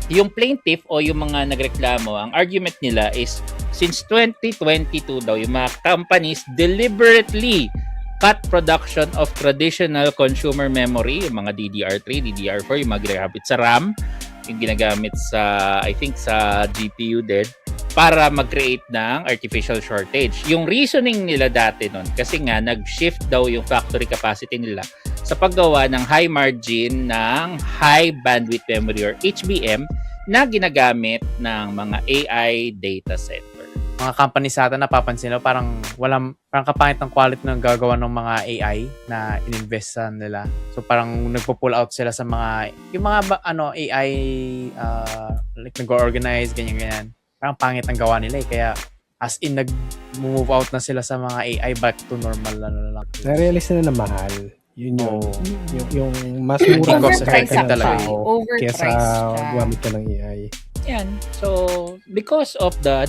yung plaintiff o yung mga nagreklamo, ang argument nila is since 2022 daw, yung mga companies deliberately cut production of traditional consumer memory, yung mga DDR3, DDR4, yung mga ginagamit sa RAM, yung ginagamit sa, I think, sa GPU din, para mag-create ng artificial shortage. Yung reasoning nila dati nun, kasi nga, nag-shift daw yung factory capacity nila sa paggawa ng high margin ng high bandwidth memory or HBM na ginagamit ng mga AI data center. Mga companies sa atin napapansin nila parang parang kapangit ng quality ng gagawa ng mga AI na ininvestan nila. So parang nagpo-pull out sila sa mga yung mga AI like nag-organize ganyan. Parang pangit ang gawa nila kaya as in nag-move out na sila sa mga AI back to normal na lang. Na-realize na mahal. Yun yung mas mura cost effective talaga kesa gumamit ka ng AI. Yan. So, because of the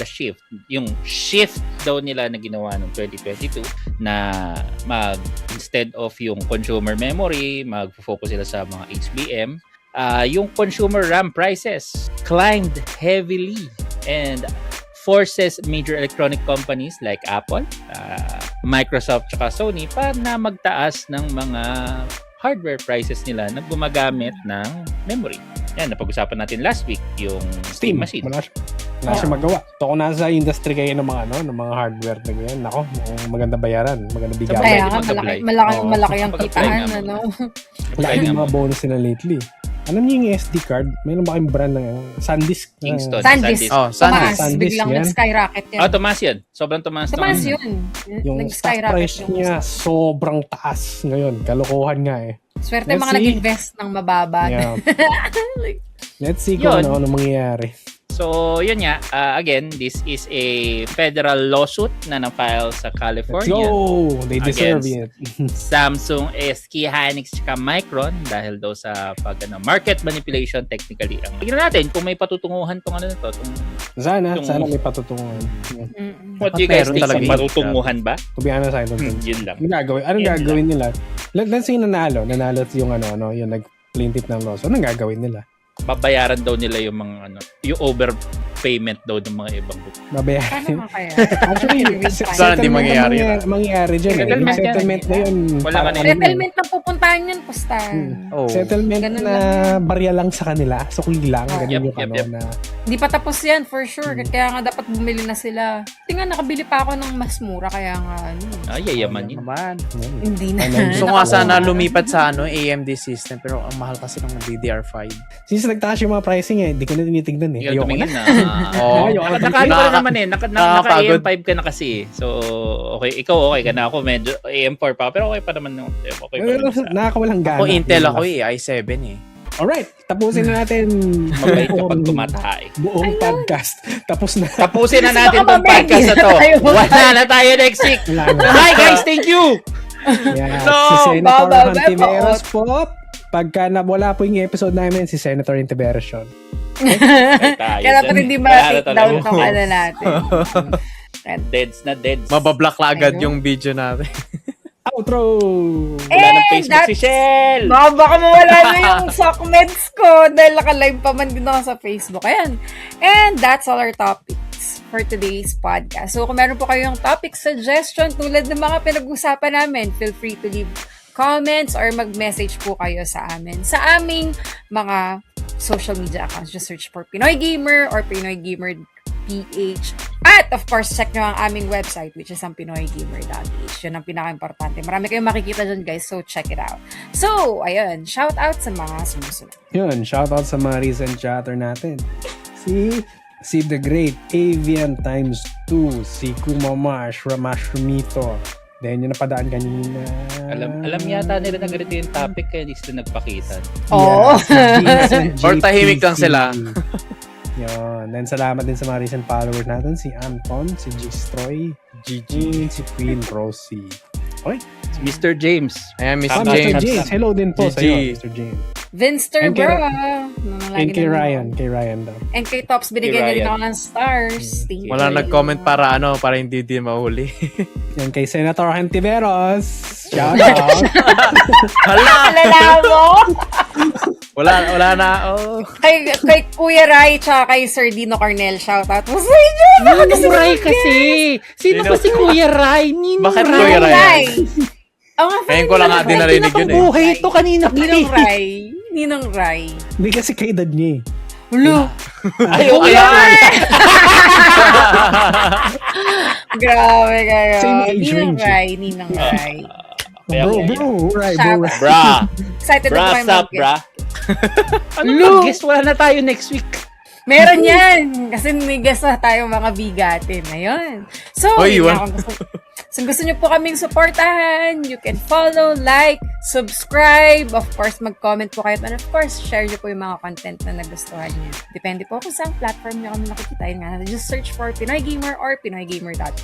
shift, yung shift daw nila na ginawa noong 2022 na instead of yung consumer memory, mag-focus sila sa mga HBM, yung consumer RAM prices climbed heavily and forces major electronic companies like Apple, Microsoft, tsaka Sony na magtaas ng mga hardware prices nila na gumagamit ng memory. Yan, napag-usapan natin last week yung Steam machine. Wala siya magawa. Ito ko nasa industry kayo ng mga hardware na ganyan. Nako, maganda bayaran, maganda bigayan. Kaya nga, malaki ang kitahan, Malaki yung mga bonus nila lately. Alam niyo yung SD card? Mayroon ba kayong brand ng SanDisk? Kingston. SanDisk. SanDisk. Biglang nag-skyrocket yan. Tumaas yan. Sobrang tumaas. Tumaas yun. Yung stock price niya sobrang taas ngayon. Kalokohan nga eh. Swerte mga nag-invest ng mababa. Yeah. Let's see kung ano mangyayari. So, yun nga. Again, this is a federal lawsuit na na-file sa California. Let's go! They deserve it. Samsung, SK Hynix, tsaka Micron dahil daw sa market manipulation technically. Tignan natin kung may patutunguhan tong Sana may patutunguhan. What do you guys think? May patutunguhan ba? To be honest, I don't think. Yun lang. Anong gagawin nila? Let's say nanalo yung yung nag-plaintiff ng lawsuit. Anong gagawin nila? Babayaran daw nila yung mga yung overpayment daw ng mga ibang book. Babayaran. Paano kaya? Actually, hindi mangyayari. Mangyayari dyan. Settlement Settlement na yun. Settlement na pupuntahan yun, basta. Settlement na barya lang sa kanila. Sukli lang. Ganun yung na... Hindi pa tapos yan, for sure. Kaya nga dapat bumili na sila. Tingnan, nakabili pa ako ng mas mura. Kaya nga, yayaman yun. Hindi na. So nga sana lumipat sa AMD system pero ang mahal kasi ng DDR5. Since nagtaas yung mga pricing hindi ko na tinitignan eh. Ayoko na. Nakano ka naman naka-AM5 ka na kasi. So, okay. Ikaw okay ka na. Ako medyo AM4 pa. Pero okay pa naman. Okay pa naman. Nakakawalang gana. Ako Intel ako i7 Alright, tapusin na natin. Mabait kapag tumatahay. Buong podcast. Tapos na. Tapusin na natin tong podcast na to. Wala na tayo next week. Hi guys, thank you! Si Senator Hontiveros po. Pagka wala po yung episode namin, si Senator Hontiveros yun. Kaya dapat hindi ma-take down itong natin. Deads. Mabablock na agad yung video natin. Outro! Wala ng Facebook si Shell! Baka mawala na yung sockmeds ko dahil naka-live pa man din ako sa Facebook. Ayan. And that's all our topics for today's podcast. So kung meron po kayong topic suggestion tulad ng mga pinag-usapan namin, feel free to leave comments or mag-message po kayo sa amin. Sa aming mga social media accounts, just search for Pinoy Gamer or Pinoy Gamer PH. At of course, check nyo ang aming website which is ang pinoygamer.ph. Yun ang pinaka-importante. Marami kayong makikita dyan guys, so check it out. So, ayun, shout out sa mga sumusunod. Yun, shout out sa mga recent chatter natin. Si The Great, Avian Times 2, si Kumamash, Ramash Rumito. Then yung napadaan kanina. Alam yata nila na ganito yung topic kaya hindi sila nagpakita. Oo. Or tahimik lang sila. Yun. Then salamat din sa mga recent followers natin. Si Anton, si Gistroy, Gigi, si Queen Rosie. Okay. Mr. James. Ayan, Mr. Mr. James. James. Hello din po sa iyo, Mr. James. Vinster And bro. And kay Ryan. Kay Ryan daw. And kay Tops, binigyan niya din ako ng stars. Thank you. Wala nag-comment para hindi din mahuli. Yan kay Senator Hontiveros. Shout out. Hala! Alala mo? Wala na. Oh. Kay Kuya Rai tsaka kay Sir Dino Cornel, shoutout mo sa inyo. Ninong Rai kasi. Sino ba si Kuya Rai? Ninong Bakit Rai. Kuya Rai? Rai. Oh, nga, Ngayon ko lang nga din narinig yun eh. Buhay ito kanina pa Ninong eh. Rai. Ninong Rai. Hindi kasi kaedad niya eh. Hulo. Ay, okay. Grabe kayo. Same age Ninong range. Rai. Ninong Rai. Bro, right, Shout bro. out. Bra. Excited na po Bra, kayo sup, mag-guest. bra? Ano Lu. mag-guest? Wala na tayo next week. Meron yan. Kasi may guest na tayo mga bigatin. Ayun. So, Oy, yun yun. nga, kung gusto nyo po kaming supportahan, you can follow, like, subscribe, of course, mag-comment po kayo, and of course, share nyo po yung mga content na nagustuhan nyo. Depende po kung saan platform nyo kami nakikita. Yun nga, just search for Pinoy Gamer or PinoyGamer.ph.